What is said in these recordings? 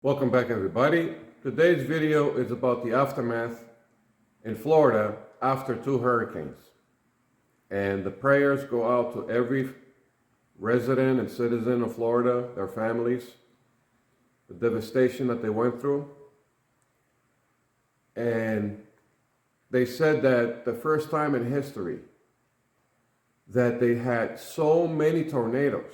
Welcome back, everybody. Today's video is about the aftermath in Florida after two hurricanes. And the prayers go out to every resident and citizen of Florida, their families, the devastation that they went through. And they said that the first time in history that they had so many tornadoes.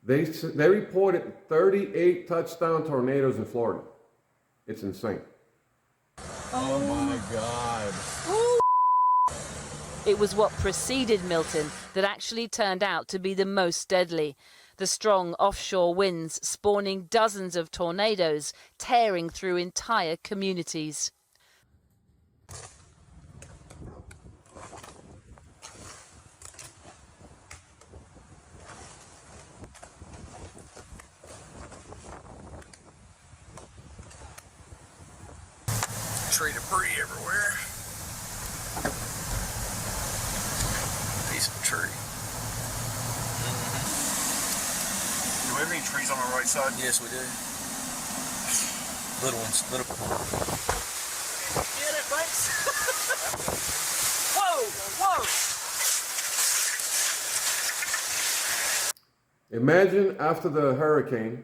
They reported 38 touchdown tornadoes in Florida. It's insane. Oh my God. It was what preceded Milton that actually turned out to be the most deadly. The strong offshore winds spawning dozens of tornadoes, tearing through entire communities. Tree debris everywhere. Piece of tree. Do we have any trees on the right side? Yes, we do. Little ones. Little. Get it, Banks. Whoa! Whoa! Imagine after the hurricane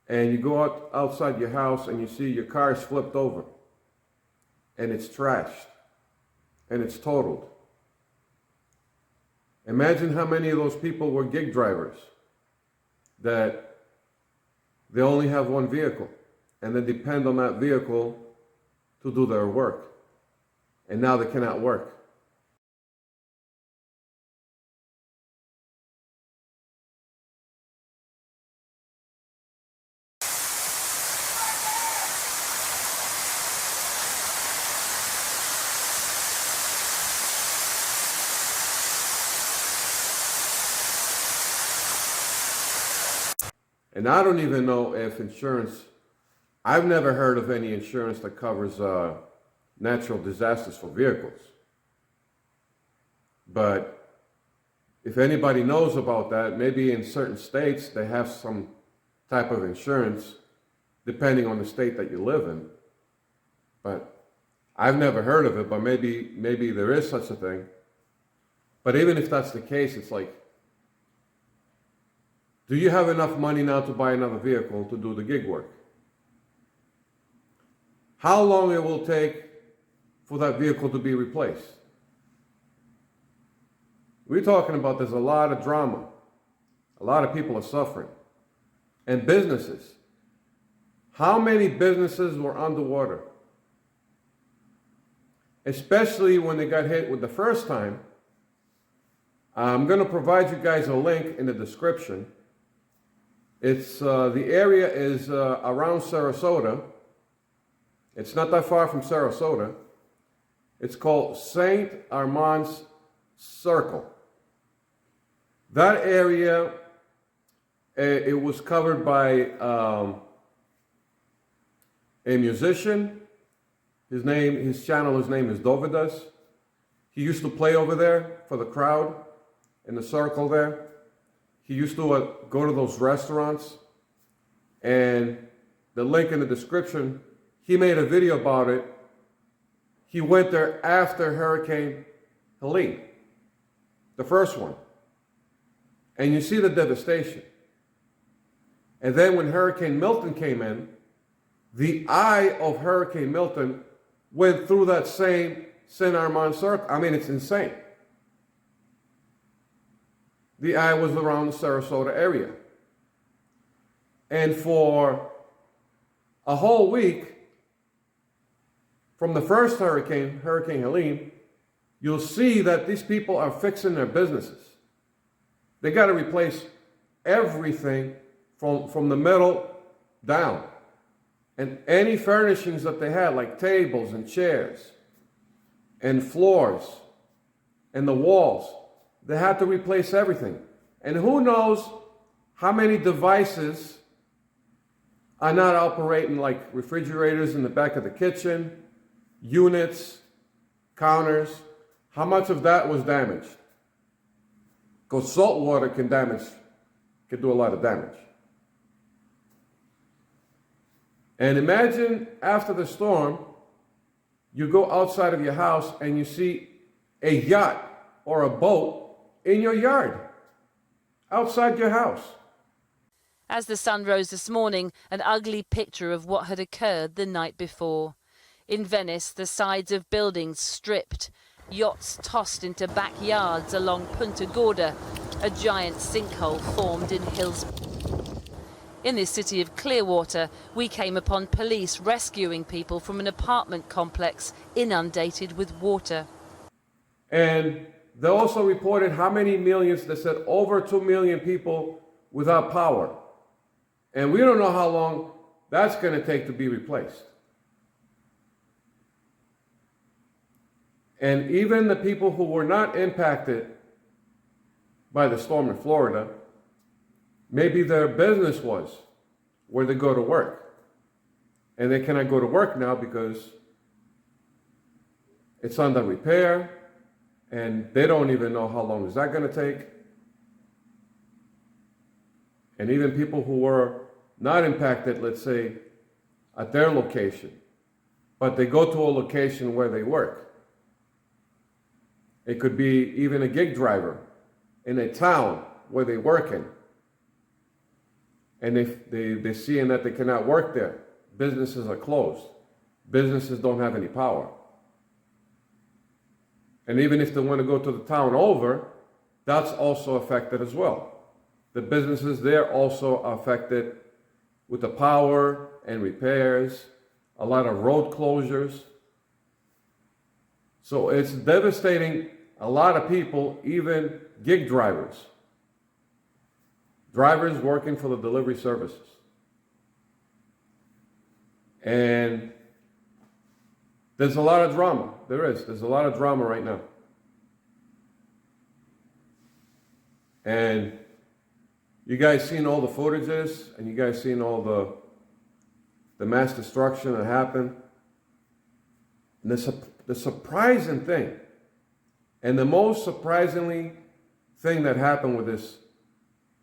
and you go outside your house and you see your car is flipped over and it's trashed and it's totaled. Imagine how many of those people were gig drivers that they only have one vehicle and they depend on that vehicle to do their work. And now they cannot work. And I don't even know if insurance, I've never heard of any insurance that covers natural disasters for vehicles. But if anybody knows about that, maybe in certain states they have some type of insurance depending on the state that you live in. But I've never heard of it, but maybe there is such a thing. But even if that's the case, it's like, do you have enough money now to buy another vehicle to do the gig work? How long it will take for that vehicle to be replaced? We're talking about there's a lot of drama. A lot of people are suffering. And businesses. How many businesses were underwater? Especially when they got hit with the first time. I'm going to provide you guys a link in the description. It's the area is around Sarasota. It's not that far from Sarasota. It's called St. Armand's Circle. That area, it was covered by a musician. His name is Dovidas. He used to play over there for the crowd in the circle there. He used to go to those restaurants, and the link in the description, he made a video about it. He went there after Hurricane Helene, the first one. And you see the devastation. And then when Hurricane Milton came in, the eye of Hurricane Milton went through that same St. Armand Circle. I mean, it's insane. The eye was around the Sarasota area. And for a whole week, from the first hurricane, Hurricane Helene, you'll see that these people are fixing their businesses. They got to replace everything from the middle down. And any furnishings that they had, like tables and chairs and floors and the walls, they had to replace everything. And who knows how many devices are not operating, like refrigerators in the back of the kitchen, units, counters. How much of that was damaged? Because salt water can do a lot of damage. And imagine after the storm, you go outside of your house and you see a yacht or a boat in your yard, outside your house. As the sun rose this morning, an ugly picture of what had occurred the night before. In Venice, the sides of buildings stripped, yachts tossed into backyards along Punta Gorda, a giant sinkhole formed in hills. In this city of Clearwater, we came upon police rescuing people from an apartment complex inundated with water. And they also reported how many millions, they said over 2 million people without power. And we don't know how long that's going to take to be replaced. And even the people who were not impacted by the storm in Florida, maybe their business was where they go to work. And they cannot go to work now because it's under repair, and they don't even know how long is that going to take. And even people who were not impacted, let's say, at their location, but they go to a location where they work. It could be even a gig driver in a town where they work in. And if they're seeing that they cannot work there, businesses are closed. Businesses don't have any power. And even if they want to go to the town over, that's also affected as well. The businesses there also are affected with the power and repairs, a lot of road closures. So it's devastating a lot of people, even gig drivers. Drivers working for the delivery services. And there's a lot of drama. There's a lot of drama right now. And you guys seen all the footages, and you guys seen all the mass destruction that happened. And the surprising thing, and the most surprisingly thing that happened with this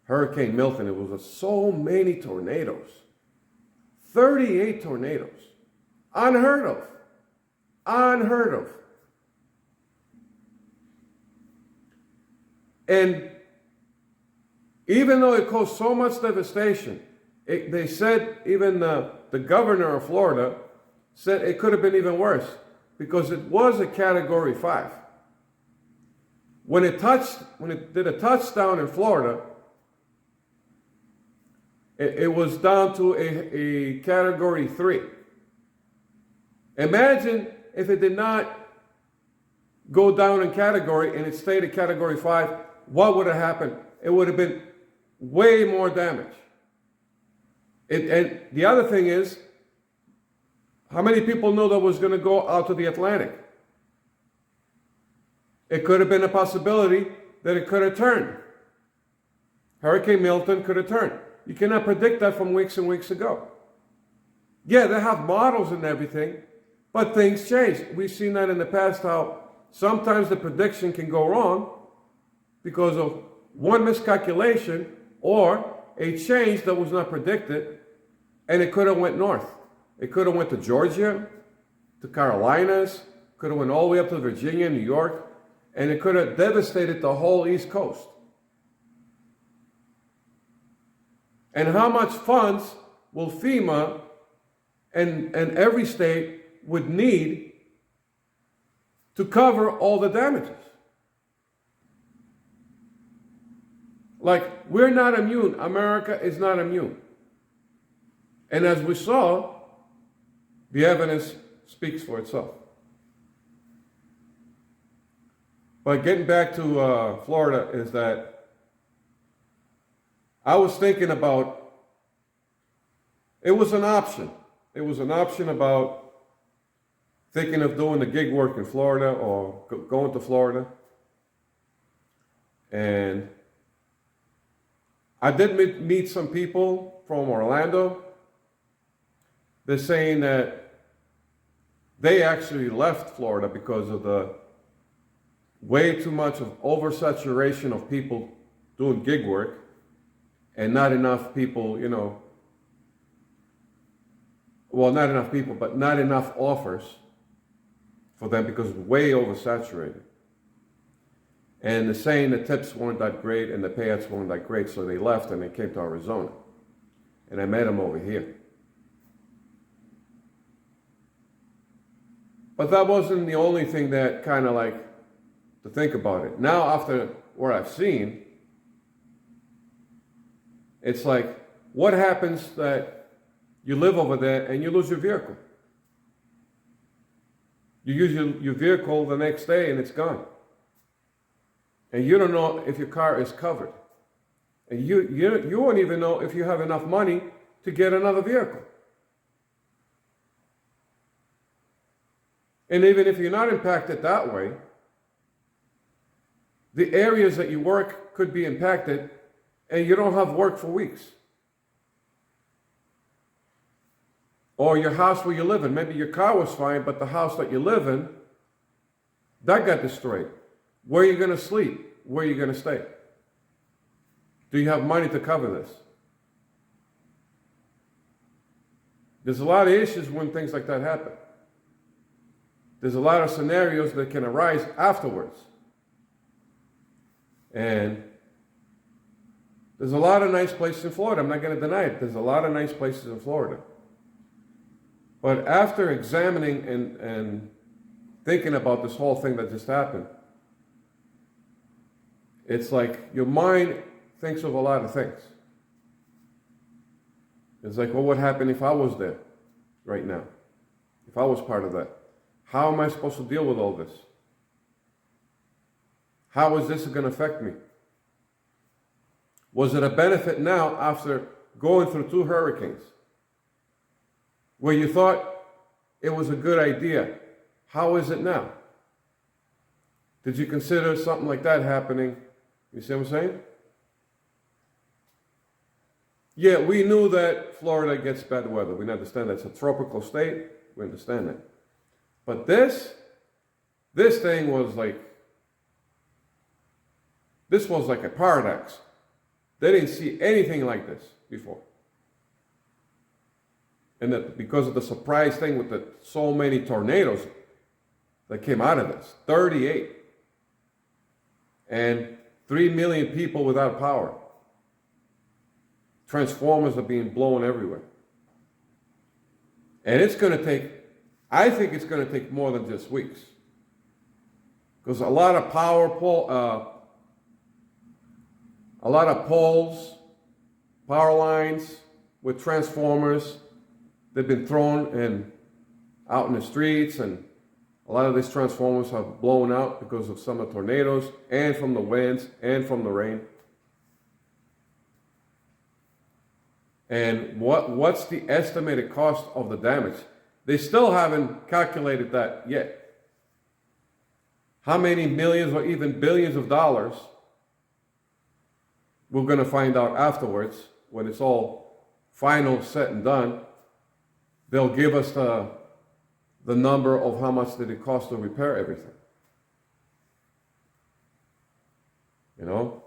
Hurricane Milton, it was so many tornadoes. 38 tornadoes. Unheard of. Unheard of. And even though it caused so much devastation, they said, even the governor of Florida said it could have been even worse because it was a Category 5. When it did a touchdown in Florida, it was down to a Category 3. Imagine if it did not go down in category and it stayed at Category 5, what would have happened? It would have been way more damage. And the other thing is, how many people know that was going to go out to the Atlantic? It could have been a possibility that it could have turned. Hurricane Milton could have turned. You cannot predict that from weeks and weeks ago. Yeah, they have models and everything, but things change. We've seen that in the past, how sometimes the prediction can go wrong because of one miscalculation or a change that was not predicted, and it could have went north. It could have went to Georgia, to Carolinas, could have went all the way up to Virginia, New York, and it could have devastated the whole East Coast. And how much funds will FEMA and every state would need to cover all the damages? Like, we're not immune. America is not immune. And as we saw, the evidence speaks for itself. But getting back to Florida is that I was thinking about, it was an option. It was an option about thinking of doing the gig work in Florida or going to Florida. And I did meet some people from Orlando. They're saying that they actually left Florida because of the way too much of oversaturation of people doing gig work and not enough people, well, not enough people, but not enough offers for them because it's way oversaturated. And they're saying the tips weren't that great and the payouts weren't that great, so they left and they came to Arizona. And I met them over here. But that wasn't the only thing that kind of like to think about it. Now, after what I've seen, it's like, what happens that you live over there and you lose your vehicle? You use your vehicle the next day and it's gone. And you don't know if your car is covered. And you won't even know if you have enough money to get another vehicle. And even if you're not impacted that way, the areas that you work could be impacted and you don't have work for weeks. Or your house where you live in, maybe your car was fine, but the house that you live in, that got destroyed. Where are you going to sleep? Where are you going to stay? Do you have money to cover this? There's a lot of issues when things like that happen. There's a lot of scenarios that can arise afterwards. And there's a lot of nice places in Florida. I'm not going to deny it. There's a lot of nice places in Florida. But after examining and thinking about this whole thing that just happened, it's like your mind thinks of a lot of things. It's like, well, what happened if I was there right now? If I was part of that? How am I supposed to deal with all this? How is this going to affect me? Was it a benefit now after going through 2 hurricanes? Where you thought it was a good idea. How is it now? Did you consider something like that happening? You see what I'm saying? Yeah, we knew that Florida gets bad weather. We understand that. It's a tropical state. We understand that. But this thing was like, this was like a paradox. They didn't see anything like this before. And that because of the surprise thing with so many tornadoes that came out of this, 38, and 3 million people without power. Transformers are being blown everywhere. And it's going to take, I think it's going to take more than just weeks. Because a lot of poles, power lines with transformers, they've been thrown out in the streets, and a lot of these transformers have blown out because of some of the tornadoes and from the winds and from the rain. And what's the estimated cost of the damage? They still haven't calculated that yet. How many millions or even billions of dollars? We're going to find out afterwards when it's all final, set and done. They'll give us the number of how much did it cost to repair everything. You know?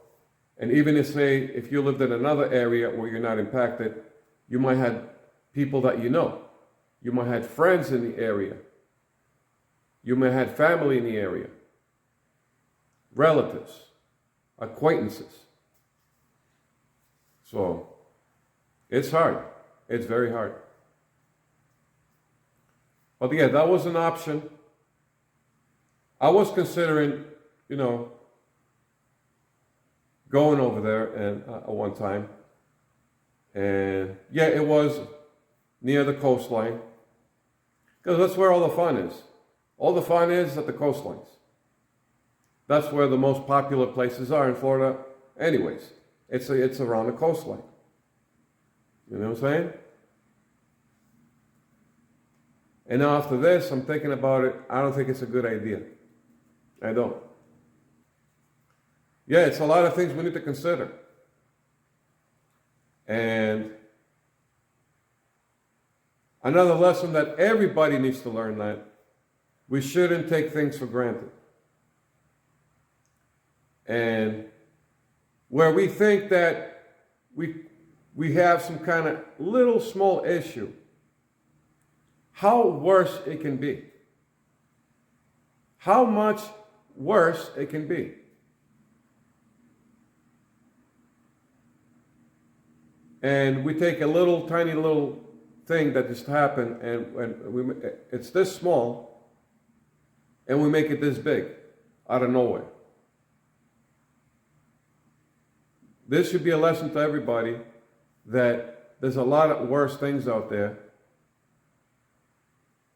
And even if you lived in another area where you're not impacted, you might have people that you know. You might have friends in the area. You might have family in the area. Relatives. Acquaintances. So, it's hard. It's very hard. But yeah, that was an option. I was considering, going over there and at one time. And yeah, it was near the coastline. Because that's where all the fun is. All the fun is at the coastlines. That's where the most popular places are in Florida anyways. It's around the coastline. You know what I'm saying? And now after this, I'm thinking about it. I don't think it's a good idea. I don't. Yeah, it's a lot of things we need to consider. And another lesson that everybody needs to learn, that we shouldn't take things for granted. and where we think that we have some kind of little small issue, how worse it can be. How much worse it can be. And we take a little, tiny little thing that just happened, and it's this small, and we make it this big, out of nowhere. This should be a lesson to everybody that there's a lot of worse things out there,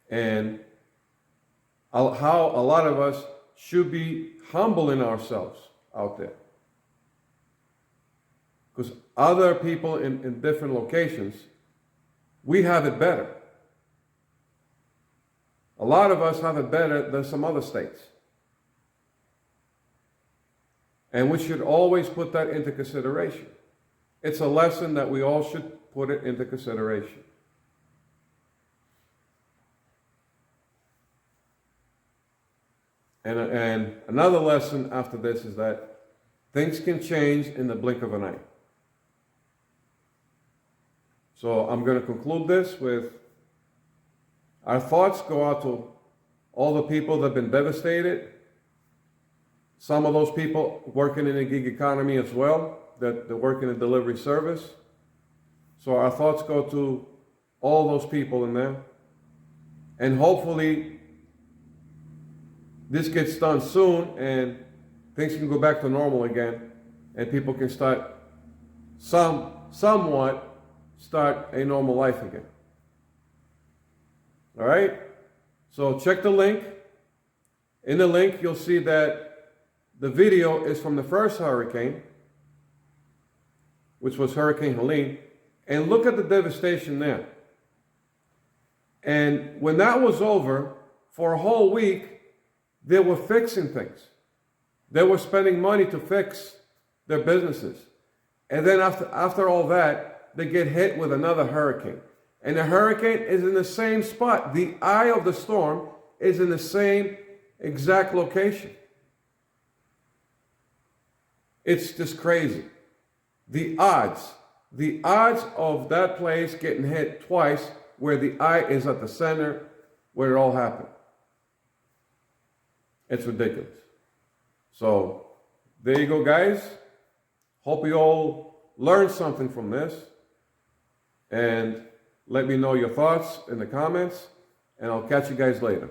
and how a lot of us should be humbling ourselves out there. Because other people in different locations, we have it better. A lot of us have it better than some other states. And we should always put that into consideration. It's a lesson that we all should put it into consideration. And another lesson after this is that things can change in the blink of an eye. So I'm going to conclude this with our thoughts go out to all the people that have been devastated. Some of those people working in the gig economy as well, that work in the delivery service. So our thoughts go to all those people in there. And hopefully this gets done soon and things can go back to normal again and people can start somewhat start a normal life again. All right? So check the link. In the link, you'll see that the video is from the first hurricane, which was Hurricane Helene. And look at the devastation there. And when that was over, for a whole week, they were fixing things. They were spending money to fix their businesses. And then after all that, they get hit with another hurricane. And the hurricane is in the same spot. The eye of the storm is in the same exact location. It's just crazy. The odds of that place getting hit twice, where the eye is at the center, where it all happened. It's ridiculous. So there you go, guys. Hope you all learned something from this. And let me know your thoughts in the comments. And I'll catch you guys later.